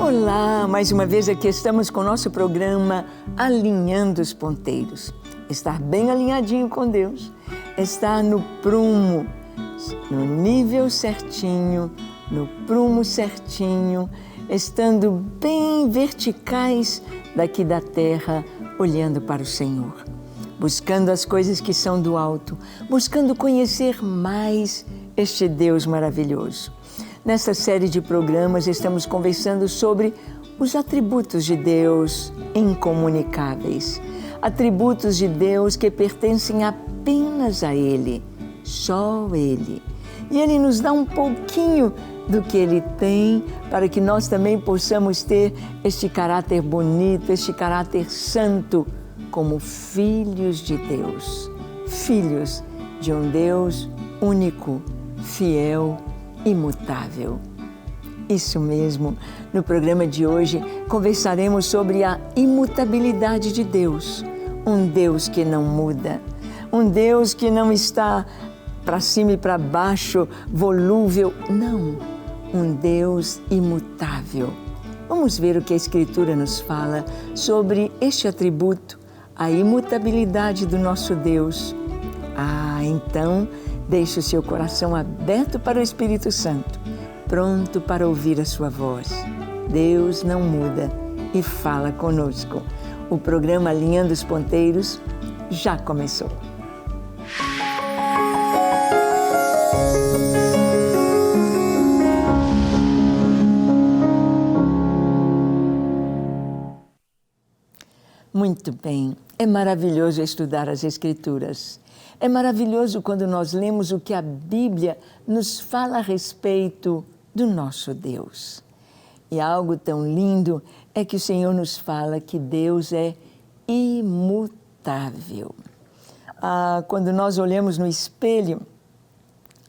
Olá, mais uma vez aqui estamos com o nosso programa Alinhando os Ponteiros. Estar bem alinhadinho com Deus, estar no prumo, no nível certinho, no prumo certinho, estando bem verticais daqui da terra, olhando para o Senhor, buscando as coisas que são do alto, buscando conhecer mais este Deus maravilhoso. Nesta série de programas estamos conversando sobre os atributos de Deus incomunicáveis, atributos de Deus que pertencem apenas a Ele, só Ele. E Ele nos dá um pouquinho do que Ele tem para que nós também possamos ter este caráter bonito, este caráter santo, como filhos de Deus, filhos de um Deus único, fiel, imutável. Isso mesmo, no programa de hoje conversaremos sobre a imutabilidade de Deus, um Deus que não muda, um Deus que não está para cima e para baixo, volúvel, não, um Deus imutável. Vamos ver o que a Escritura nos fala sobre este atributo, a imutabilidade do nosso Deus. Então, deixe o seu coração aberto para o Espírito Santo, pronto para ouvir a sua voz. Deus não muda e fala conosco. O programa Alinhando os Ponteiros já começou. Muito bem, é maravilhoso estudar as Escrituras. É maravilhoso quando nós lemos o que a Bíblia nos fala a respeito do nosso Deus. E algo tão lindo é que o Senhor nos fala que Deus é imutável. Quando nós olhamos no espelho,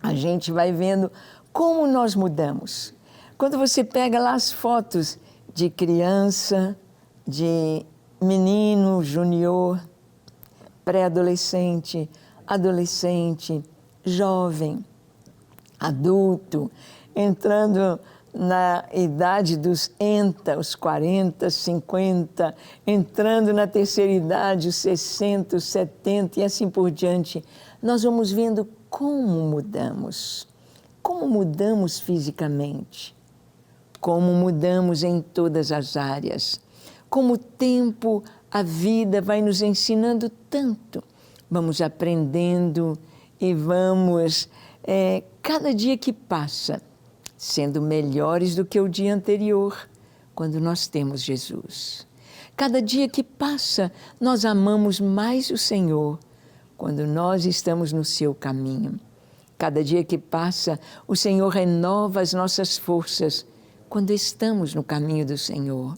a gente vai vendo como nós mudamos. Quando você pega lá as fotos de criança, de menino, junior, pré-adolescente, adolescente, jovem, adulto, entrando na idade dos os 40, 50, entrando na terceira idade, os 60, os 70 e assim por diante, nós vamos vendo como mudamos fisicamente, como mudamos em todas as áreas, como o tempo, a vida vai nos ensinando tanto. Vamos aprendendo e vamos, cada dia que passa, sendo melhores do que o dia anterior, quando nós temos Jesus. Cada dia que passa, nós amamos mais o Senhor, quando nós estamos no seu caminho. Cada dia que passa, o Senhor renova as nossas forças, quando estamos no caminho do Senhor.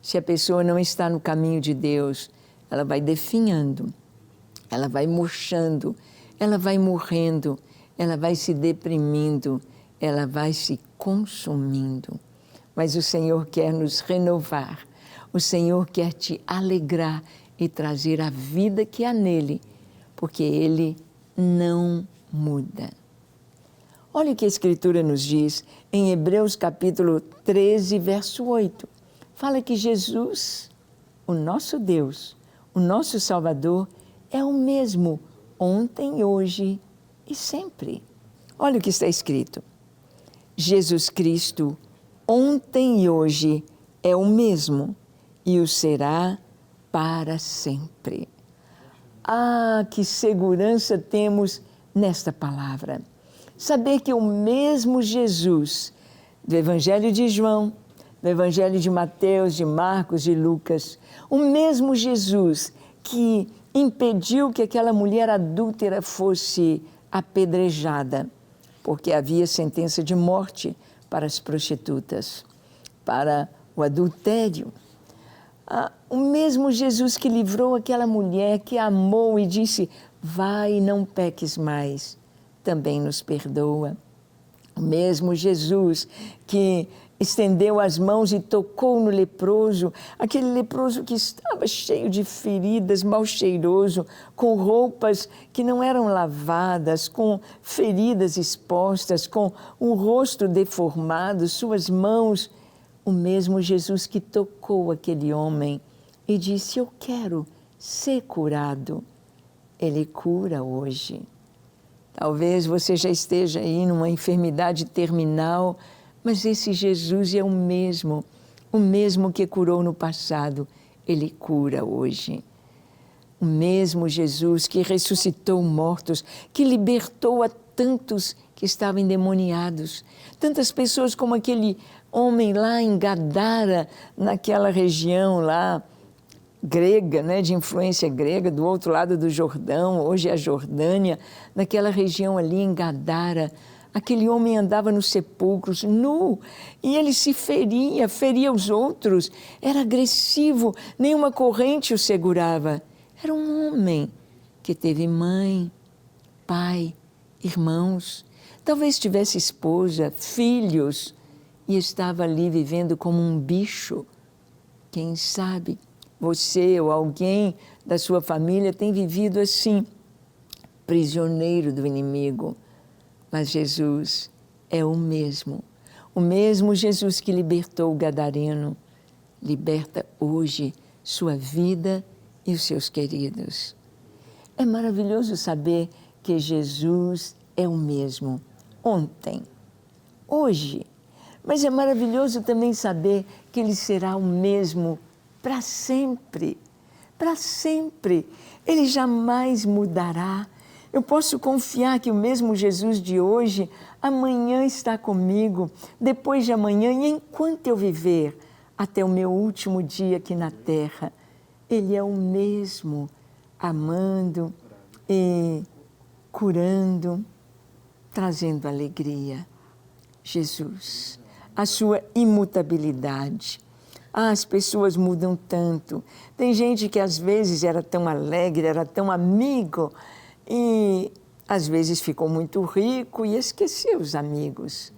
Se a pessoa não está no caminho de Deus, ela vai definhando, ela vai murchando, ela vai morrendo, ela vai se deprimindo, ela vai se consumindo. Mas o Senhor quer nos renovar, o Senhor quer te alegrar e trazer a vida que há nele, porque Ele não muda. Olha o que a Escritura nos diz em Hebreus capítulo 13, verso 8. Fala que Jesus, o nosso Deus, o nosso Salvador, é o mesmo ontem, hoje e sempre. Olha o que está escrito. Jesus Cristo, ontem e hoje, é o mesmo e o será para sempre. Que segurança temos nesta palavra. Saber que o mesmo Jesus do Evangelho de João, do Evangelho de Mateus, de Marcos, de Lucas, o mesmo Jesus que impediu que aquela mulher adúltera fosse apedrejada, porque havia sentença de morte para as prostitutas, para o adultério. O mesmo Jesus que livrou aquela mulher, que amou e disse, vai e não peques mais, também nos perdoa. O mesmo Jesus que estendeu as mãos e tocou no leproso, aquele leproso que estava cheio de feridas, mal cheiroso, com roupas que não eram lavadas, com feridas expostas, com o rosto deformado, suas mãos. O mesmo Jesus que tocou aquele homem e disse: eu quero ser curado. Ele cura hoje. Talvez você já esteja aí numa enfermidade terminal, mas esse Jesus é o mesmo que curou no passado, Ele cura hoje. O mesmo Jesus que ressuscitou mortos, que libertou a tantos que estavam endemoniados. Tantas pessoas como aquele homem lá em Gadara, naquela região lá, grega, né, de influência grega, do outro lado do Jordão, hoje é a Jordânia, naquela região ali em Gadara. Aquele homem andava nos sepulcros, nu, e ele se feria os outros, era agressivo, nenhuma corrente o segurava. Era um homem que teve mãe, pai, irmãos, talvez tivesse esposa, filhos, e estava ali vivendo como um bicho. Quem sabe você ou alguém da sua família tem vivido assim, prisioneiro do inimigo. Mas Jesus é o mesmo Jesus que libertou o gadareno, liberta hoje sua vida e os seus queridos. É maravilhoso saber que Jesus é o mesmo ontem, hoje, mas é maravilhoso também saber que Ele será o mesmo para sempre, para sempre. Ele jamais mudará. Eu posso confiar que o mesmo Jesus de hoje, amanhã está comigo, depois de amanhã e enquanto eu viver, até o meu último dia aqui na terra. Ele é o mesmo, amando e curando, trazendo alegria. Jesus, a sua imutabilidade. As pessoas mudam tanto. Tem gente que às vezes era tão alegre, era tão amigo, e às vezes ficou muito rico e esqueceu os amigos.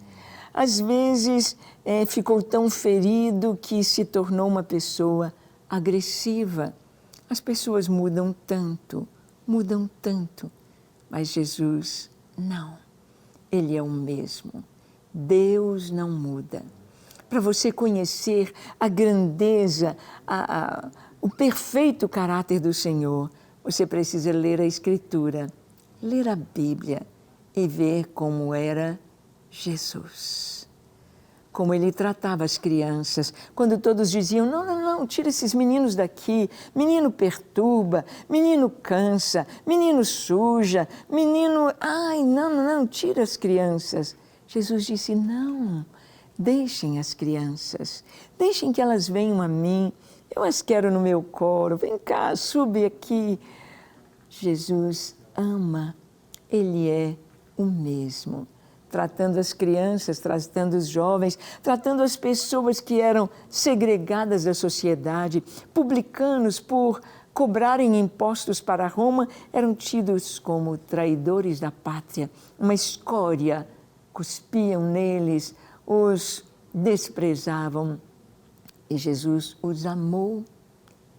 Às vezes ficou tão ferido que se tornou uma pessoa agressiva. As pessoas mudam tanto, mas Jesus não. Ele é o mesmo. Deus não muda. Para você conhecer a grandeza, o perfeito caráter do Senhor, você precisa ler a Escritura, ler a Bíblia e ver como era Jesus. Como Ele tratava as crianças. Quando todos diziam, não, tira esses meninos daqui, menino perturba, menino cansa, menino suja, menino... não, tira as crianças. Jesus disse, não, deixem as crianças, deixem que elas venham a mim, eu as quero no meu colo, vem cá, sube aqui. Jesus ama, Ele é o mesmo, tratando as crianças, tratando os jovens, tratando as pessoas que eram segregadas da sociedade. Publicanos, por cobrarem impostos para Roma, eram tidos como traidores da pátria, uma escória, cuspiam neles, os desprezavam. E Jesus os amou,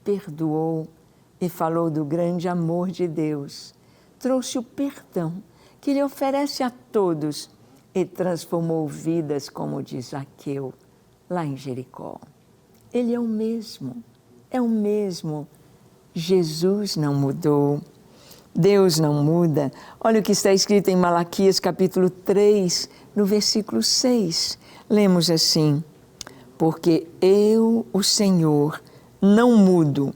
perdoou e falou do grande amor de Deus. Trouxe o perdão que Ele oferece a todos e transformou vidas, como diz Zaqueu, lá em Jericó. Ele é o mesmo. Jesus não mudou. Deus não muda. Olha o que está escrito em Malaquias capítulo 3, no versículo 6. Lemos assim: porque eu, o Senhor, não mudo.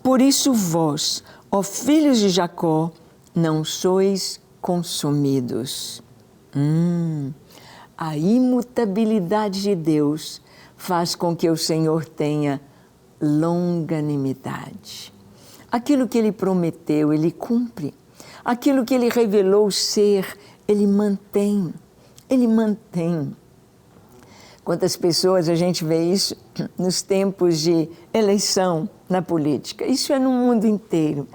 Por isso vós, ó filhos de Jacó, não sois consumidos. A imutabilidade de Deus faz com que o Senhor tenha longanimidade. Aquilo que Ele prometeu, Ele cumpre. Aquilo que Ele revelou ser, Ele mantém. Quantas pessoas a gente vê isso nos tempos de eleição na política. Isso é no mundo inteiro.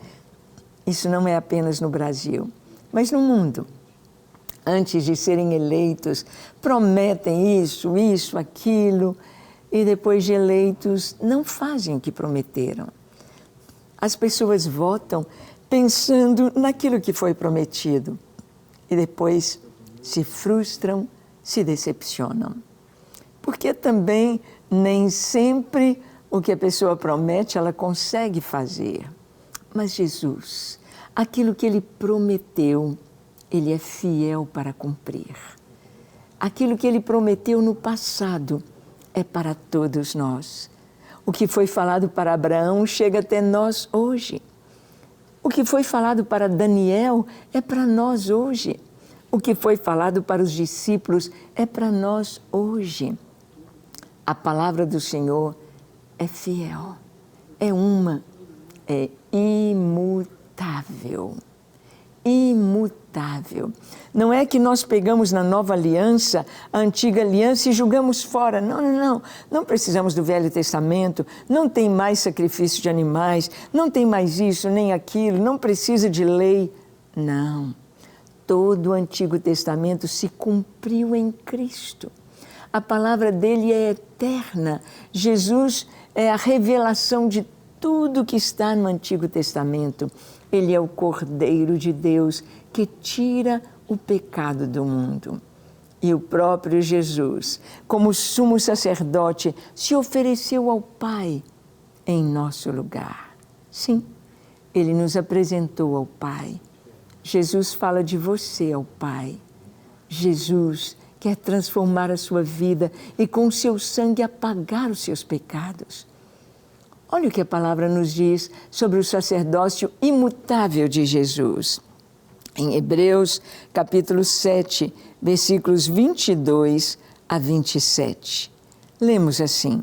Isso não é apenas no Brasil, mas no mundo. Antes de serem eleitos, prometem isso, aquilo, e depois de eleitos, não fazem o que prometeram. As pessoas votam pensando naquilo que foi prometido e depois se frustram, se decepcionam. Porque também Nem sempre o que a pessoa promete, ela consegue fazer. Mas Jesus, aquilo que Ele prometeu, Ele é fiel para cumprir. Aquilo que Ele prometeu no passado é para todos nós. O que foi falado para Abraão chega até nós hoje. O que foi falado para Daniel é para nós hoje. O que foi falado para os discípulos é para nós hoje. A palavra do Senhor é fiel, é uma, é imutável. Imutável. Não é que nós pegamos na nova aliança, a antiga aliança e jogamos fora. Não, não, não. Não precisamos do Velho Testamento, não tem mais sacrifício de animais, não tem mais isso nem aquilo, não precisa de lei. Não. Todo o Antigo Testamento se cumpriu em Cristo. A palavra dele é eterna. Jesus é a revelação de tudo que está no Antigo Testamento. Ele é o Cordeiro de Deus que tira o pecado do mundo. E o próprio Jesus, como sumo sacerdote, se ofereceu ao Pai em nosso lugar. Sim, ele nos apresentou ao Pai. Jesus fala de você ao Pai. Jesus quer transformar a sua vida e com o seu sangue apagar os seus pecados. Olha o que a palavra nos diz sobre o sacerdócio imutável de Jesus. Em Hebreus, capítulo 7, versículos 22 a 27. Lemos assim: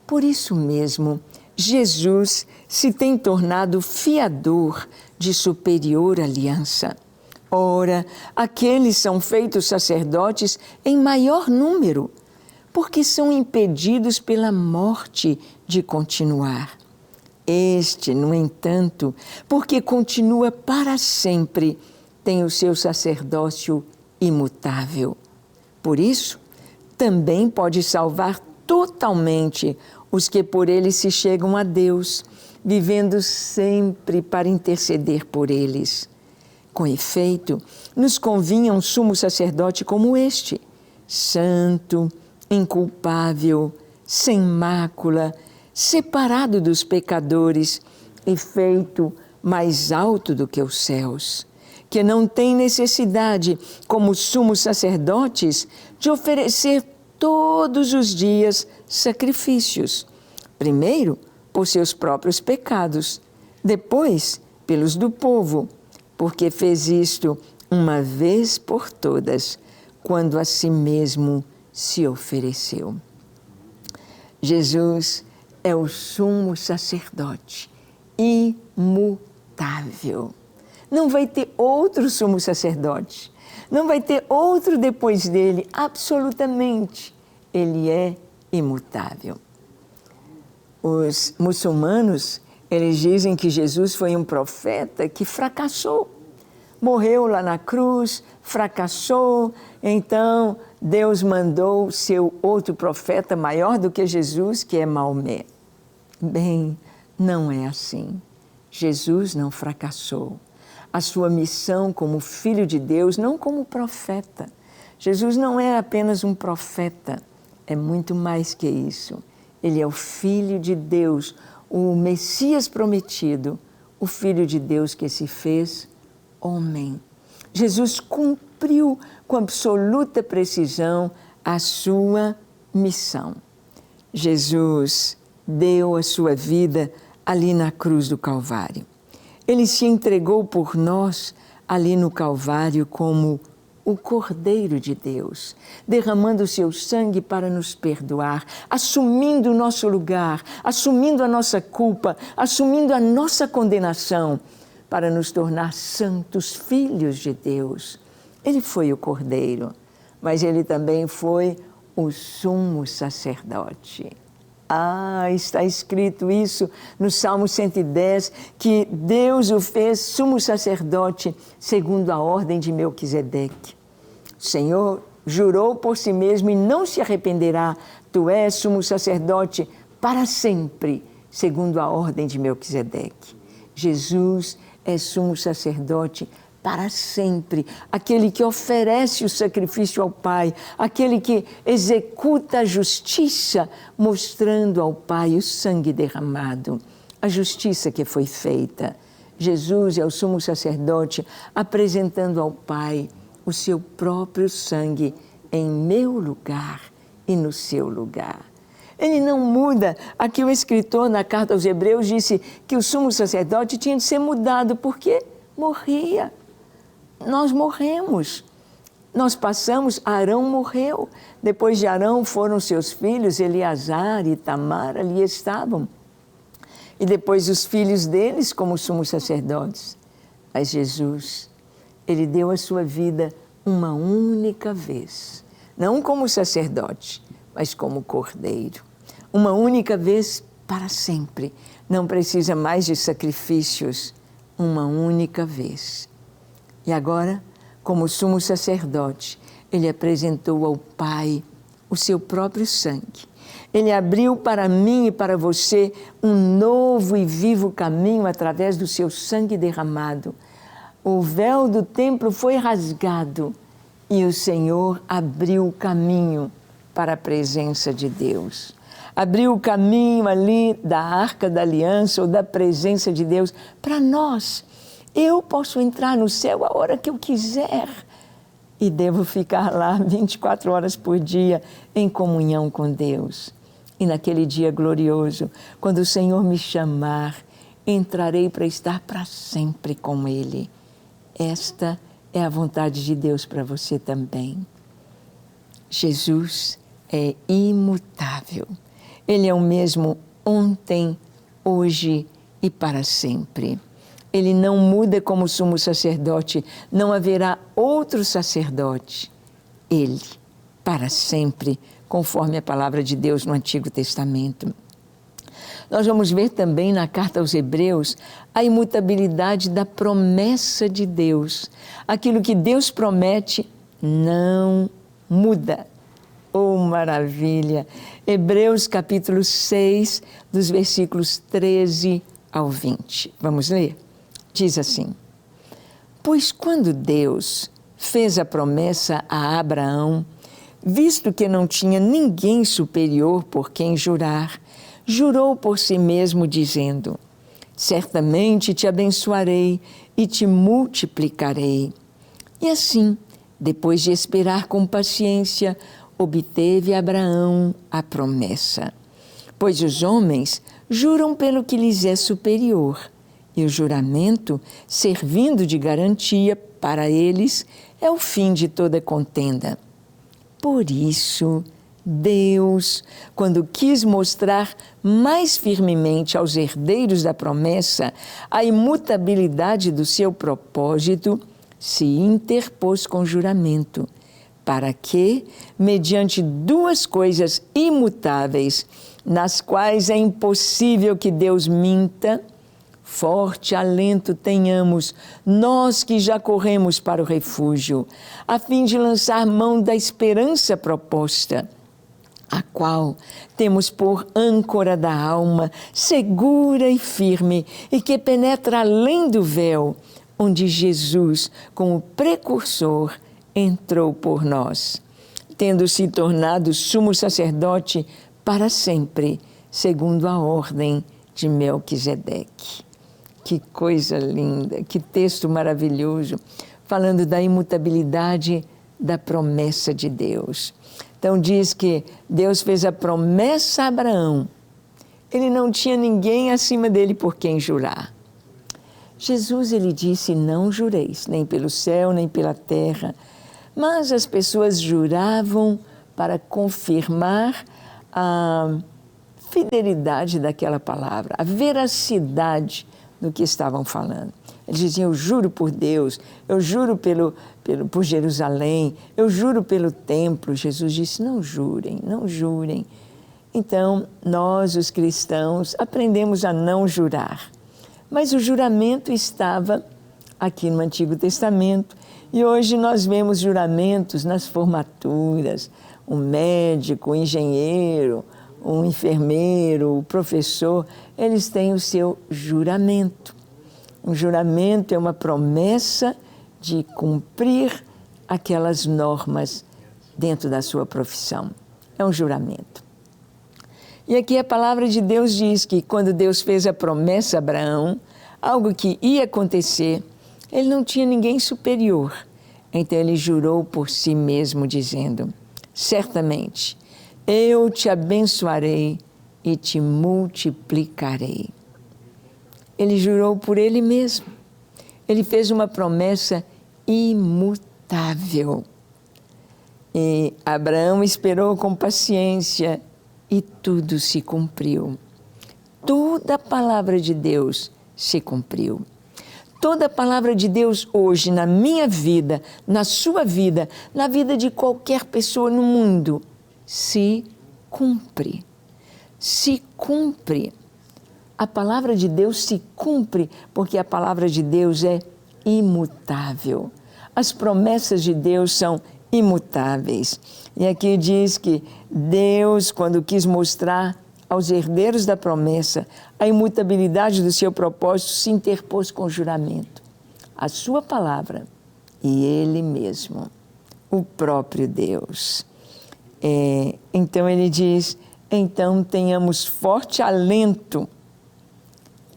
Por isso mesmo, Jesus se tem tornado fiador de superior aliança. Ora, aqueles são feitos sacerdotes em maior número, porque são impedidos pela morte de continuar. Este, no entanto, porque continua para sempre, tem o seu sacerdócio imutável. Por isso, também pode salvar totalmente os que por ele se chegam a Deus, vivendo sempre para interceder por eles. Com efeito, nos convinha um sumo sacerdote como este, santo, inculpável, sem mácula, separado dos pecadores e feito mais alto do que os céus, que não tem necessidade, como sumos sacerdotes, de oferecer todos os dias sacrifícios. Primeiro, por seus próprios pecados, depois, pelos do povo, porque fez isto uma vez por todas, quando a si mesmo se ofereceu. Jesus é o sumo sacerdote, imutável. Não vai ter outro sumo sacerdote, não vai ter outro depois dele, absolutamente. Ele é imutável. Os muçulmanos, eles dizem que Jesus foi um profeta que fracassou. Morreu lá na cruz, fracassou, então Deus mandou seu outro profeta maior do que Jesus, que é Maomé. Bem, não é assim. Jesus não fracassou. A sua missão como Filho de Deus, não como profeta. Jesus não é apenas um profeta, é muito mais que isso. Ele é o Filho de Deus, o Messias prometido, o Filho de Deus que se fez homem. Jesus cumpriu com absoluta precisão a sua missão. Jesus deu a sua vida ali na cruz do Calvário. Ele se entregou por nós ali no Calvário como o Cordeiro de Deus, derramando o seu sangue para nos perdoar, assumindo o nosso lugar, assumindo a nossa culpa, assumindo a nossa condenação, para nos tornar santos filhos de Deus. Ele foi o Cordeiro, mas ele também foi o sumo sacerdote. Está escrito isso no Salmo 110, que Deus o fez sumo sacerdote segundo a ordem de Melquisedeque. O Senhor jurou por si mesmo e não se arrependerá. Tu és sumo sacerdote para sempre, segundo a ordem de Melquisedeque. Jesus é sumo sacerdote para sempre, aquele que oferece o sacrifício ao Pai, aquele que executa a justiça, mostrando ao Pai o sangue derramado, a justiça que foi feita. Jesus é o sumo sacerdote apresentando ao Pai o seu próprio sangue em meu lugar e no seu lugar. Ele não muda. Aqui o escritor, na carta aos Hebreus, disse que o sumo sacerdote tinha de ser mudado, porque morria. Nós morremos. Nós passamos, Arão morreu. Depois de Arão foram seus filhos, Eleazar e Itamar, ali estavam. E depois os filhos deles como sumos sacerdotes. Mas Jesus, ele deu a sua vida uma única vez. Não como sacerdote, mas como cordeiro. Uma única vez para sempre. Não precisa mais de sacrifícios. Uma única vez. E agora, como sumo sacerdote, ele apresentou ao Pai o seu próprio sangue. Ele abriu para mim e para você um novo e vivo caminho através do seu sangue derramado. O véu do templo foi rasgado e o Senhor abriu o caminho para a presença de Deus. Abriu o caminho ali da Arca da Aliança ou da presença de Deus para nós. Eu posso entrar no céu a hora que eu quiser e devo ficar lá 24 horas por dia em comunhão com Deus. E naquele dia glorioso, quando o Senhor me chamar, entrarei para estar para sempre com Ele. Esta é a vontade de Deus para você também. Jesus é imutável. Ele é o mesmo ontem, hoje e para sempre. Ele não muda como sumo sacerdote, não haverá outro sacerdote. Ele, para sempre, conforme a palavra de Deus no Antigo Testamento. Nós vamos ver também na carta aos Hebreus a imutabilidade da promessa de Deus. Aquilo que Deus promete não muda. Oh, maravilha! Hebreus capítulo 6, dos versículos 13 ao 20. Vamos ler? Diz assim: pois quando Deus fez a promessa a Abraão, visto que não tinha ninguém superior por quem jurar, jurou por si mesmo, dizendo: certamente te abençoarei e te multiplicarei. E assim, depois de esperar com paciência, obteve Abraão a promessa. Pois os homens juram pelo que lhes é superior, e o juramento, servindo de garantia para eles, é o fim de toda contenda. Por isso, Deus, quando quis mostrar mais firmemente aos herdeiros da promessa a imutabilidade do seu propósito, se interpôs com juramento, para que, mediante duas coisas imutáveis, nas quais é impossível que Deus minta, forte alento tenhamos, nós que já corremos para o refúgio, a fim de lançar mão da esperança proposta, a qual temos por âncora da alma, segura e firme, e que penetra além do véu, onde Jesus, como precursor, entrou por nós, tendo se tornado sumo sacerdote para sempre, segundo a ordem de Melquisedeque. Que coisa linda, que texto maravilhoso, falando da imutabilidade da promessa de Deus. Então diz que Deus fez a promessa a Abraão. Ele não tinha ninguém acima dele por quem jurar. Jesus, ele disse: não jureis, nem pelo céu, nem pela terra. Mas as pessoas juravam para confirmar a fidelidade daquela palavra, a veracidade do que estavam falando. Eles diziam: eu juro por Deus, eu juro por Jerusalém, eu juro pelo templo. Jesus disse: não jurem, não jurem. Então, nós, os cristãos, aprendemos a não jurar. Mas o juramento estava aqui no Antigo Testamento e hoje nós vemos juramentos nas formaturas. Um médico, um engenheiro, um enfermeiro, o professor, eles têm o seu juramento. Um juramento é uma promessa de cumprir aquelas normas dentro da sua profissão. É um juramento. E aqui a palavra de Deus diz que quando Deus fez a promessa a Abraão, algo que ia acontecer, ele não tinha ninguém superior. Então ele jurou por si mesmo, dizendo: certamente, eu te abençoarei e te multiplicarei. Ele jurou por ele mesmo. Ele fez uma promessa imutável. E Abraão esperou com paciência e tudo se cumpriu. Toda a palavra de Deus se cumpriu. Toda a palavra de Deus hoje na minha vida, na sua vida, na vida de qualquer pessoa no mundo, se cumpre. Se cumpre. A palavra de Deus se cumpre porque a palavra de Deus é imutável. As promessas de Deus são imutáveis. E aqui diz que Deus, quando quis mostrar aos herdeiros da promessa a imutabilidade do seu propósito, se interpôs com juramento. A sua palavra e Ele mesmo, o próprio Deus. Então ele diz, então tenhamos forte alento,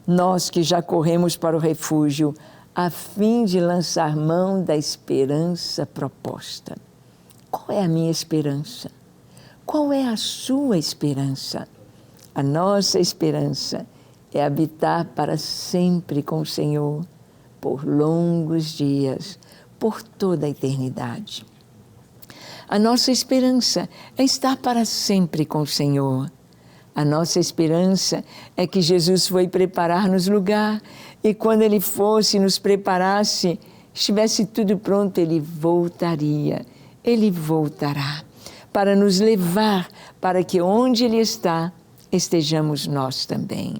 nós que já corremos para o refúgio, a fim de lançar mão da esperança proposta. Qual é a minha esperança? Qual é a sua esperança? A nossa esperança é habitar para sempre com o Senhor, por longos dias, por toda a eternidade. A nossa esperança é estar para sempre com o Senhor. A nossa esperança é que Jesus foi preparar-nos lugar e quando Ele fosse, nos preparasse, estivesse tudo pronto, Ele voltaria. Ele voltará para nos levar para que onde Ele está, estejamos nós também.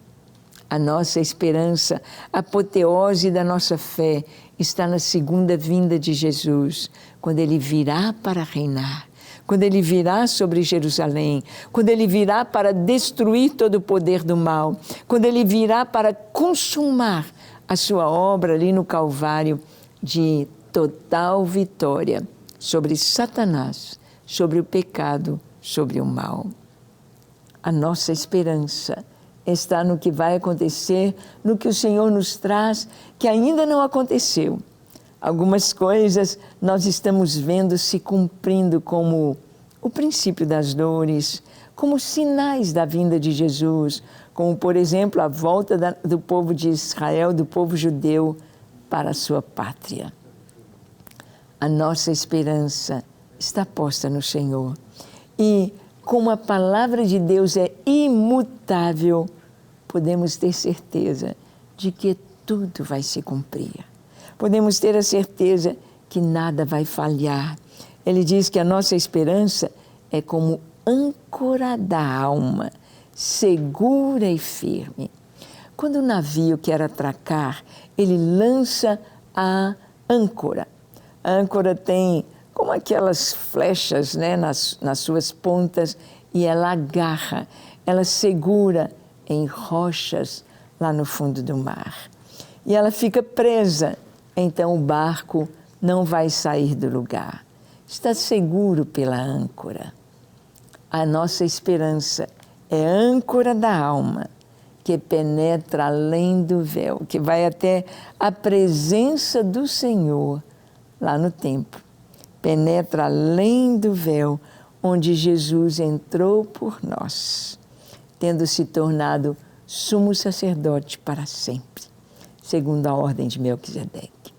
A nossa esperança, a apoteose da nossa fé está na segunda vinda de Jesus, quando Ele virá para reinar, quando Ele virá sobre Jerusalém, quando Ele virá para destruir todo o poder do mal, quando Ele virá para consumar a sua obra ali no Calvário de total vitória sobre Satanás, sobre o pecado, sobre o mal. A nossa esperança está no que vai acontecer, no que o Senhor nos traz, que ainda não aconteceu. Algumas coisas nós estamos vendo se cumprindo como o princípio das dores, como sinais da vinda de Jesus, como, por exemplo, a volta do povo de Israel, do povo judeu, para a sua pátria. A nossa esperança está posta no Senhor. E, como a palavra de Deus é imutável, podemos ter certeza de que tudo vai se cumprir. Podemos ter a certeza que nada vai falhar. Ele diz que a nossa esperança é como âncora da alma, segura e firme. Quando o navio quer atracar, ele lança a âncora. A âncora tem como aquelas flechas, né, nas suas pontas, e ela agarra, ela segura em rochas lá no fundo do mar. E ela fica presa, então o barco não vai sair do lugar. Está seguro pela âncora. A nossa esperança é a âncora da alma, que penetra além do véu, que vai até a presença do Senhor lá no templo. Penetra além do véu, onde Jesus entrou por nós, tendo se tornado sumo sacerdote para sempre, segundo a ordem de Melquisedeque.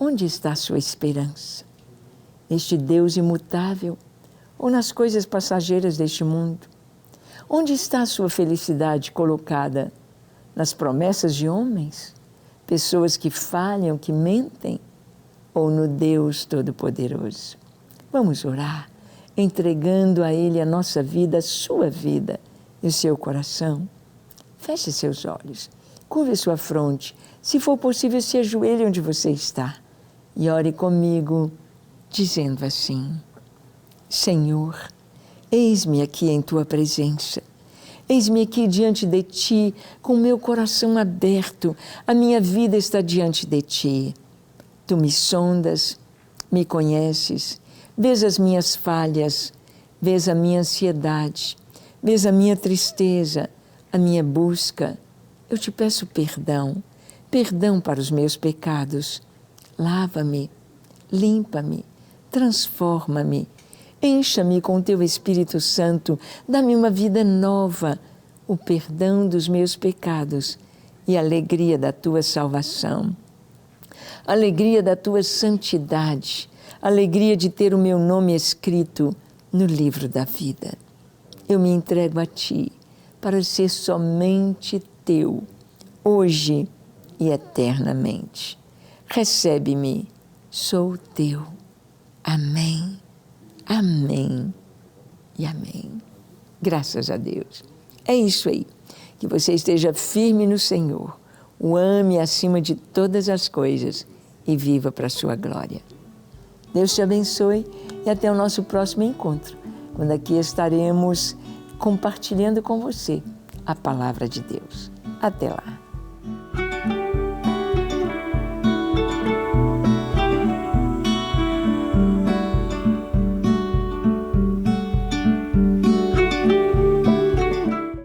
Onde está a sua esperança? Neste Deus imutável ou nas coisas passageiras deste mundo? Onde está a sua felicidade colocada? Nas promessas de homens? Pessoas que falham, que mentem? Ou no Deus Todo-Poderoso? Vamos orar, entregando a Ele a nossa vida, a sua vida e o seu coração. Feche seus olhos, curve sua fronte. Se for possível, se ajoelhe onde você está e ore comigo, dizendo assim: Senhor, eis-me aqui em Tua presença. Eis-me aqui diante de Ti, com o meu coração aberto. A minha vida está diante de Ti. Tu me sondas, me conheces, vês as minhas falhas, vês a minha ansiedade, vês a minha tristeza, a minha busca. Eu te peço perdão, perdão para os meus pecados. Lava-me, limpa-me, transforma-me, encha-me com Teu Espírito Santo, dá-me uma vida nova, o perdão dos meus pecados e a alegria da Tua salvação, a alegria da Tua santidade, a alegria de ter o meu nome escrito no livro da vida. Eu me entrego a Ti para ser somente Teu, hoje e eternamente. Recebe-me, sou Teu. Amém, amém e amém. Graças a Deus. É isso aí. Que você esteja firme no Senhor, o ame acima de todas as coisas e viva para a sua glória. Deus te abençoe e até o nosso próximo encontro, quando aqui estaremos compartilhando com você a palavra de Deus. Até lá.